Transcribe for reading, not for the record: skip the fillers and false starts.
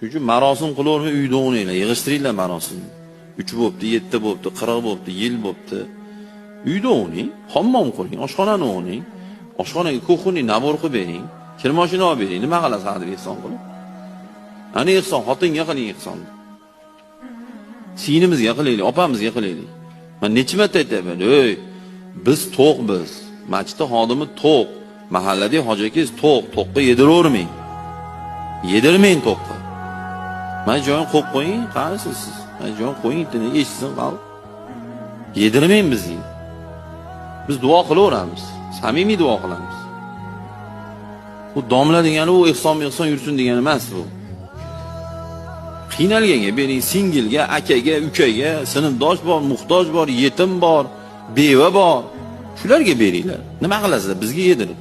Shuning uchun marosim qilavermay uyda o'ynanglar, yig'ishtiringlar marosimni. 3 bo'pti, 7 bo'pti, 40 bo'pti, yil bo'pti. Uyda o'yning, hammom qiling, oshxonani o'yning. Oshxonaga kuxni nabor qilib bering, kir mashina olib bering. Nima qilasiz hali ehson qilib? Ani ehson, xotinga qiling ehsonni. Sinimizga qilaylik, opamizga qilaylik. Men necha marta aytayman, "Ey, biz to'q. Masjidda xodimi to'q. Mahalladagi hoji akangiz to'q. To'qqa yediravermang. Yedirmang to'qqa. Men joyim qo'yib qo'ying, qarasiz siz. Men joyim qo'ying, tini eshitsin qal. Yedirmang bizni. Biz duo qilaveramiz. Samimiy duo qilamiz. Bu domla degani u ehson yursin degani emas bu. Qiynalganga bering, singilga, akaga, ukaga, sinfdosh bor, muhtoj bor, yetim bor, beva bor. Shularga beringlar. Nima qilasizlar? Bizga yedirib.